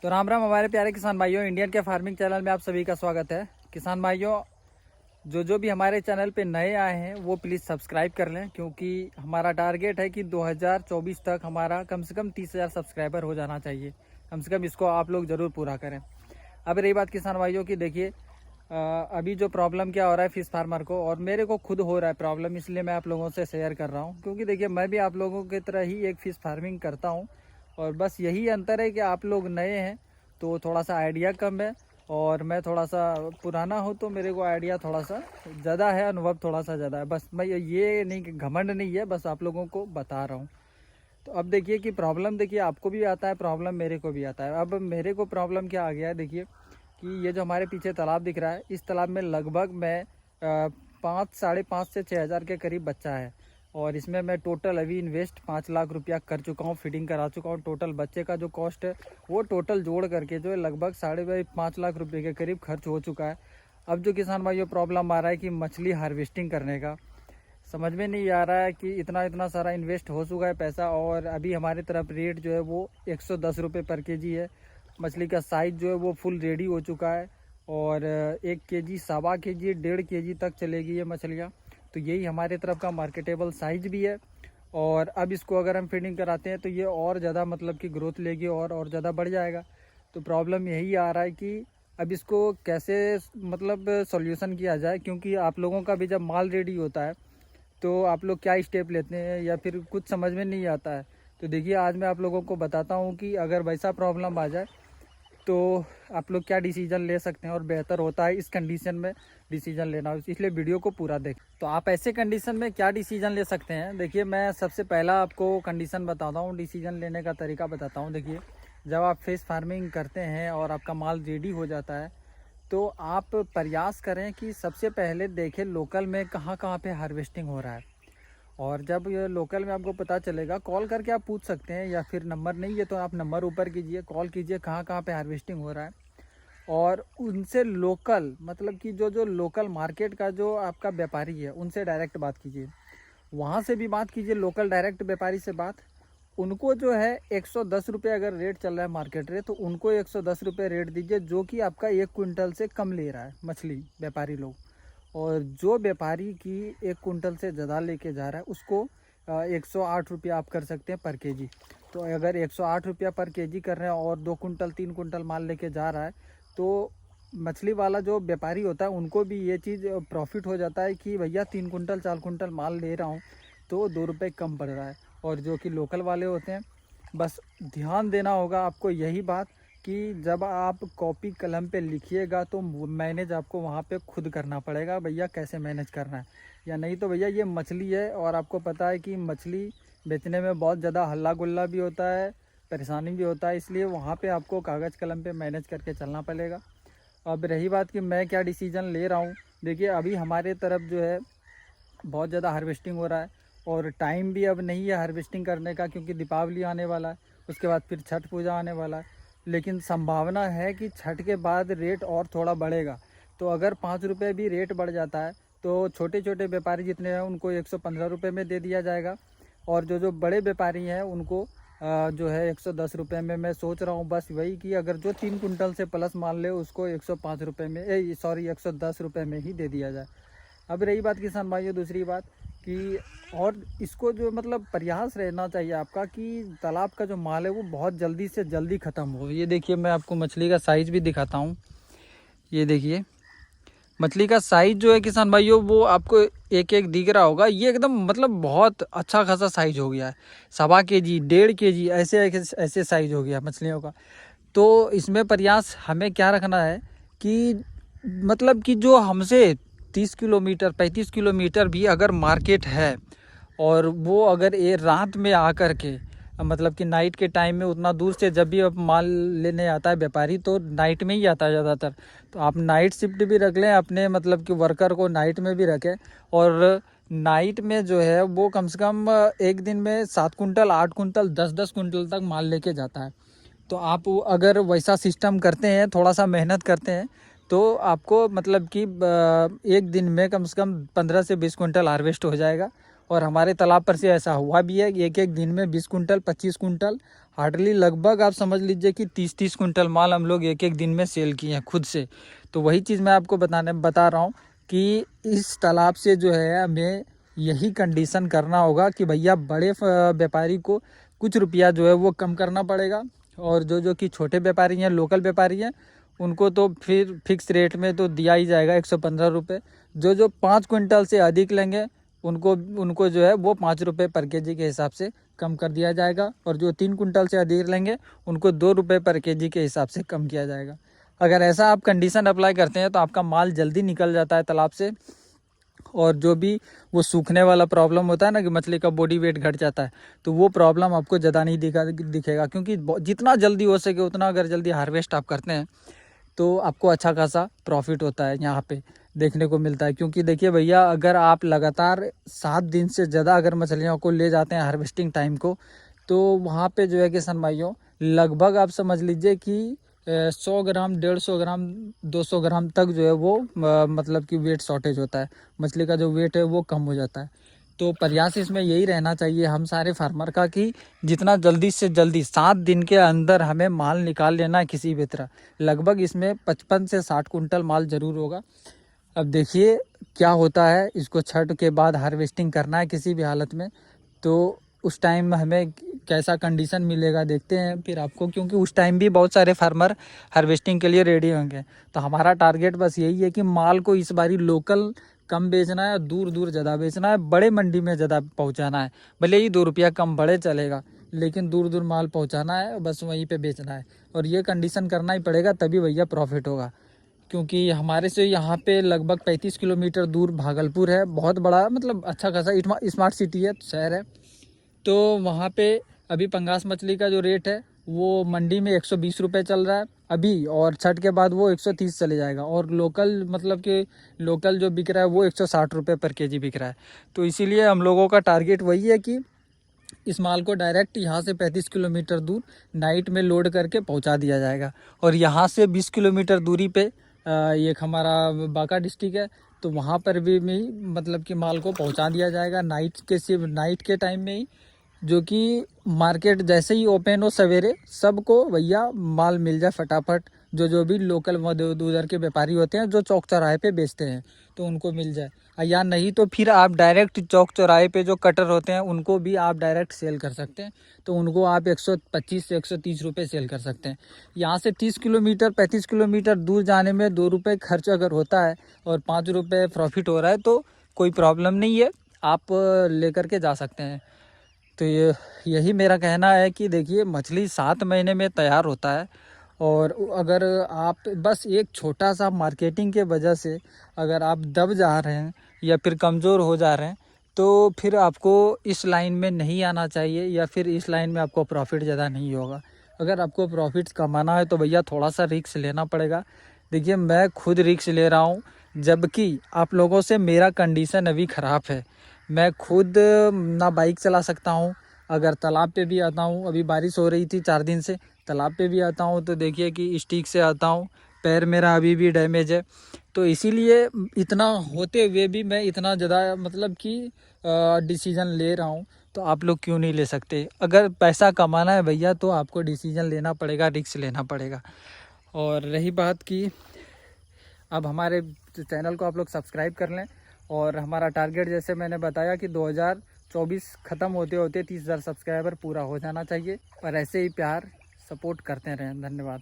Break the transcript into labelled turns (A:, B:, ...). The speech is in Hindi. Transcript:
A: तो राम राम हमारे प्यारे किसान भाइयों, इंडियन के फार्मिंग चैनल में आप सभी का स्वागत है। किसान भाइयों, जो भी हमारे चैनल पे नए आए हैं वो प्लीज़ सब्सक्राइब कर लें, क्योंकि हमारा टारगेट है कि 2024 तक हमारा कम से कम 30,000 सब्सक्राइबर हो जाना चाहिए। कम से कम इसको आप लोग ज़रूर पूरा करें। अब रही बात किसान भाइयों की, देखिए अभी जो प्रॉब्लम क्या हो रहा है फिश फार्मर को, और मेरे को खुद हो रहा है प्रॉब्लम, इसलिए मैं आप लोगों से शेयर कर रहा हूँ। क्योंकि देखिए मैं भी आप लोगों की तरह ही एक फ़िश फार्मिंग करता हूँ, और बस यही अंतर है कि आप लोग नए हैं तो थोड़ा सा आइडिया कम है, और मैं थोड़ा सा पुराना हूँ तो मेरे को आइडिया थोड़ा सा ज़्यादा है, अनुभव थोड़ा सा ज़्यादा है। बस मैं ये नहीं कि घमंड नहीं है, बस आप लोगों को बता रहा हूँ। तो अब देखिए कि प्रॉब्लम, देखिए आपको भी आता है प्रॉब्लम, मेरे को भी आता है। अब मेरे को प्रॉब्लम क्या आ गया है, देखिए कि ये जो हमारे पीछे तालाब दिख रहा है, इस तालाब में लगभग मैं 5-5.5 से 6,000 के करीब बच्चा है, और इसमें मैं टोटल अभी इन्वेस्ट 5 लाख रुपया कर चुका हूँ, फिटिंग करा चुका हूँ। टोटल बच्चे का जो कॉस्ट है वो टोटल जोड़ करके जो है लगभग 5.5 लाख रुपये के करीब खर्च हो चुका है। अब जो किसान भाइयों प्रॉब्लम आ रहा है कि मछली हार्वेस्टिंग करने का समझ में नहीं आ रहा है कि इतना सारा इन्वेस्ट हो चुका है पैसा, और अभी हमारी तरफ रेट जो है वो 110 रुपये पर केजी है। मछली का साइज़ जो है वो फुल रेडी हो चुका है, और 1 केजी, 1.25 केजी, 1.5 केजी तक चलेगी ये मछलियाँ। तो यही हमारे तरफ का मार्केटेबल साइज़ भी है। और अब इसको अगर हम फीडिंग कराते हैं तो ये और ज़्यादा मतलब कि ग्रोथ लेगी और ज़्यादा बढ़ जाएगा। तो प्रॉब्लम यही आ रहा है कि अब इसको कैसे मतलब सॉल्यूशन किया जाए, क्योंकि आप लोगों का भी जब माल रेडी होता है तो आप लोग क्या स्टेप लेते हैं या फिर कुछ समझ में नहीं आता है। तो देखिए आज मैं आप लोगों को बताता हूँ कि अगर वैसा प्रॉब्लम आ जाए तो आप लोग क्या डिसीजन ले सकते हैं, और बेहतर होता है इस कंडीशन में डिसीजन लेना। इसलिए वीडियो को पूरा देखें। तो आप ऐसे कंडीशन में क्या डिसीजन ले सकते हैं, देखिए मैं सबसे पहला आपको कंडीशन बताता हूँ, डिसीजन लेने का तरीका बताता हूँ। देखिए जब आप फिश फार्मिंग करते हैं और आपका माल रेडी हो जाता है तो आप प्रयास करें कि सबसे पहले देखें लोकल में कहाँ कहाँ पे हार्वेस्टिंग हो रहा है। और जब ये लोकल में आपको पता चलेगा, कॉल करके आप पूछ सकते हैं, या फिर नंबर नहीं है तो आप नंबर ऊपर कीजिए, कॉल कीजिए कहाँ कहाँ पे हार्वेस्टिंग हो रहा है, और उनसे लोकल मतलब कि जो लोकल मार्केट का जो आपका व्यापारी है उनसे डायरेक्ट बात कीजिए। वहाँ से भी बात कीजिए, लोकल डायरेक्ट व्यापारी से बात। उनको जो है 110 रुपये अगर रेट चल रहा है मार्केट रेट, तो उनको 110 रुपये रेट दीजिए, जो कि आपका 1 कुंटल से कम ले रहा है मछली व्यापारी लोग। और जो व्यापारी की 1 कुंटल से ज़्यादा लेके जा रहा है उसको 108 रुपया आप कर सकते हैं पर केजी। तो अगर 108 रुपया पर केजी कर रहे हैं और 2 कुंटल 3 कुंटल माल लेके जा रहा है, तो मछली वाला जो व्यापारी होता है उनको भी ये चीज़ प्रॉफिट हो जाता है कि भैया 3 कुंटल 4 कुंटल माल ले रहा हूँ तो 2 रुपये कम पड़ रहा है। और जो कि लोकल वाले होते हैं, बस ध्यान देना होगा आपको यही बात कि जब आप कॉपी कलम पे लिखिएगा तो मैनेज आपको वहाँ पे खुद करना पड़ेगा, भैया कैसे मैनेज करना है। या नहीं तो भैया ये मछली है, और आपको पता है कि मछली बेचने में बहुत ज़्यादा हल्ला गुल्ला भी होता है, परेशानी भी होता है, इसलिए वहाँ पे आपको कागज़ कलम पे मैनेज करके चलना पड़ेगा। अब रही बात कि मैं क्या डिसीजन ले रहा हूँ, देखिए अभी हमारे तरफ जो है बहुत ज़्यादा हार्वेस्टिंग हो रहा है, और टाइम भी अब नहीं है हार्वेस्टिंग करने का, क्योंकि दीपावली आने वाला है, उसके बाद फिर छठ पूजा आने वाला है। लेकिन संभावना है कि छठ के बाद रेट और थोड़ा बढ़ेगा। तो अगर 5 रुपये भी रेट बढ़ जाता है तो छोटे छोटे व्यापारी जितने हैं उनको 115 रुपये में दे दिया जाएगा, और जो बड़े व्यापारी हैं उनको जो है 110 रुपये में। मैं सोच रहा हूँ बस वही कि अगर जो 3 कुंटल से प्लस मान ले उसको 105 रुपये में 110 रुपये में ही दे दिया जाए। अब रही बात किसान भाइयों, दूसरी बात कि और इसको जो मतलब प्रयास रहना चाहिए आपका कि तालाब का जो माल है वो बहुत जल्दी से जल्दी ख़त्म हो। ये देखिए मैं आपको मछली का साइज़ भी दिखाता हूँ। ये देखिए मछली का साइज़ जो है किसान भाइयों वो आपको एक एक दिख रहा होगा, ये एकदम मतलब बहुत अच्छा खासा साइज़ हो गया है। 1.25 केजी, 1.5 केजी ऐसे ऐसे साइज़ हो गया मछलियों का। तो इसमें प्रयास हमें क्या रखना है कि मतलब कि जो हमसे 30 किलोमीटर 35 किलोमीटर भी अगर मार्केट है, और वो अगर ये रात में आकर के मतलब कि नाइट के टाइम में उतना दूर से जब भी अब माल लेने आता है व्यापारी तो नाइट में ही आता है ज़्यादातर, तो आप नाइट शिफ्ट भी रख लें अपने मतलब कि वर्कर को नाइट में भी रखें। और नाइट में जो है वो कम से कम एक दिन में 7 कुंटल 8 कुंटल 10-10 कुंटल तक माल लेके जाता है। तो आप अगर वैसा सिस्टम करते हैं, थोड़ा सा मेहनत करते हैं, तो आपको मतलब कि एक दिन में कम से कम 15 से 20 कुंटल हार्वेस्ट हो जाएगा। और हमारे तालाब पर से ऐसा हुआ भी है कि एक एक दिन में 20 कुंटल 25 कुंटल हार्डली लगभग आप समझ लीजिए कि 30-30 कुंटल माल हम लोग एक एक दिन में सेल किए हैं खुद से। तो वही चीज़ मैं आपको बता रहा हूँ कि इस तालाब से जो है हमें यही कंडीशन करना होगा कि भैया बड़े व्यापारी को कुछ रुपया जो है वो कम करना पड़ेगा, और जो कि छोटे व्यापारी हैं, लोकल व्यापारी हैं, उनको तो फिर फिक्स रेट में तो दिया ही जाएगा 115 रुपये। जो 5 कुंटल से अधिक लेंगे उनको जो है वो 5 रुपये पर केजी के हिसाब से कम कर दिया जाएगा, और जो 3 कुंटल से अधिक लेंगे उनको 2 रुपये पर केजी के हिसाब से कम किया जाएगा। अगर ऐसा आप कंडीशन अप्लाई करते हैं तो आपका माल जल्दी निकल जाता है तालाब से, और जो भी वो सूखने वाला प्रॉब्लम होता है ना कि मछली का बॉडी वेट घट जाता है, तो वो प्रॉब्लम आपको ज़्यादा नहीं दिखेगा, क्योंकि जितना जल्दी हो सके उतना अगर जल्दी हार्वेस्ट आप करते हैं तो आपको अच्छा खासा प्रॉफिट होता है यहाँ पे देखने को मिलता है। क्योंकि देखिए भैया, अगर आप लगातार 7 दिन से ज़्यादा अगर मछलियों को ले जाते हैं हार्वेस्टिंग टाइम को, तो वहाँ पे जो है किसान भाइयों लगभग आप समझ लीजिए कि 100 ग्राम 150 ग्राम 200 ग्राम तक जो है वो मतलब कि वेट शॉर्टेज होता है, मछली का जो वेट है वो कम हो जाता है। तो प्रयास इसमें यही रहना चाहिए हम सारे फार्मर का कि जितना जल्दी से जल्दी 7 दिन के अंदर हमें माल निकाल लेना है किसी भी तरह। लगभग इसमें 55 से 60 कुंटल माल ज़रूर होगा। अब देखिए क्या होता है, इसको छठ के बाद हार्वेस्टिंग करना है किसी भी हालत में, तो उस टाइम में हमें कैसा कंडीशन मिलेगा देखते हैं फिर आपको, क्योंकि उस टाइम भी बहुत सारे फार्मर हार्वेस्टिंग के लिए रेडी होंगे। तो हमारा टारगेट बस यही है कि माल को इस बारी लोकल कम बेचना है, दूर दूर ज़्यादा बेचना है, बड़े मंडी में ज़्यादा पहुंचाना है। भले ही 2 रुपया कम बढ़े चलेगा, लेकिन दूर दूर माल पहुंचाना है, बस वहीं पे बेचना है। और ये कंडीशन करना ही पड़ेगा, तभी भैया प्रॉफिट होगा। क्योंकि हमारे से यहाँ पे लगभग 35 किलोमीटर दूर भागलपुर है, बहुत बड़ा मतलब अच्छा खासा स्मार्ट सिटी है, शहर है। तो वहाँ पे अभी पंगास मछली का जो रेट है वो मंडी में 120 रुपये चल रहा है अभी, और छठ के बाद वो 130 चले जाएगा, और लोकल मतलब कि लोकल जो बिक रहा है वो 160 रुपये पर केजी बिक रहा है। तो इसीलिए हम लोगों का टारगेट वही है कि इस माल को डायरेक्ट यहाँ से 35 किलोमीटर दूर नाइट में लोड करके पहुँचा दिया जाएगा, और यहाँ से 20 किलोमीटर दूरी पे एक हमारा बांका डिस्ट्रिक्ट है, तो वहाँ पर भी मतलब कि माल को पहुँचा दिया जाएगा सिर्फ नाइट के टाइम में ही, जो कि मार्केट जैसे ही ओपन हो सवेरे सबको भैया माल मिल जाए फटाफट। जो भी लोकल उधर के व्यापारी होते हैं जो चौक चौराहे पे बेचते हैं तो उनको मिल जाए, या नहीं तो फिर आप डायरेक्ट चौक चौराहे पे जो कटर होते हैं उनको भी आप डायरेक्ट सेल कर सकते हैं। तो उनको आप 125 से 130 रुपये सेल कर सकते हैं। यहाँ से 30 किलोमीटर 35 किलोमीटर दूर जाने में 2 रुपये खर्च अगर होता है और 5 रुपये प्रॉफिट हो रहा है तो कोई प्रॉब्लम नहीं है, आप लेकर के जा सकते हैं। तो यही मेरा कहना है कि देखिए, मछली 7 महीने में तैयार होता है, और अगर आप बस एक छोटा सा मार्केटिंग के वजह से अगर आप दब जा रहे हैं या फिर कमज़ोर हो जा रहे हैं तो फिर आपको इस लाइन में नहीं आना चाहिए, या फिर इस लाइन में आपको प्रॉफिट ज़्यादा नहीं होगा। अगर आपको प्रॉफिट कमाना है तो भैया थोड़ा सा रिस्क लेना पड़ेगा। देखिए, मैं खुद रिस्क ले रहा हूँ, जबकि आप लोगों से मेरा कंडीशन अभी ख़राब है। मैं खुद ना बाइक चला सकता हूँ, अगर तालाब पे भी आता हूँ, अभी बारिश हो रही थी 4 दिन से, तालाब पे भी आता हूँ तो देखिए कि स्टिक से आता हूँ, पैर मेरा अभी भी डैमेज है। तो इसीलिए इतना होते हुए भी मैं इतना ज़्यादा मतलब कि डिसीज़न ले रहा हूँ, तो आप लोग क्यों नहीं ले सकते? अगर पैसा कमाना है भैया तो आपको डिसीज़न लेना पड़ेगा, रिस्क लेना पड़ेगा। और रही बात कि अब हमारे चैनल को आप लोग सब्सक्राइब कर लें, और हमारा टारगेट जैसे मैंने बताया कि 2024 ख़त्म होते होते 30,000 सब्सक्राइबर पूरा हो जाना चाहिए, और ऐसे ही प्यार सपोर्ट करते रहें। धन्यवाद।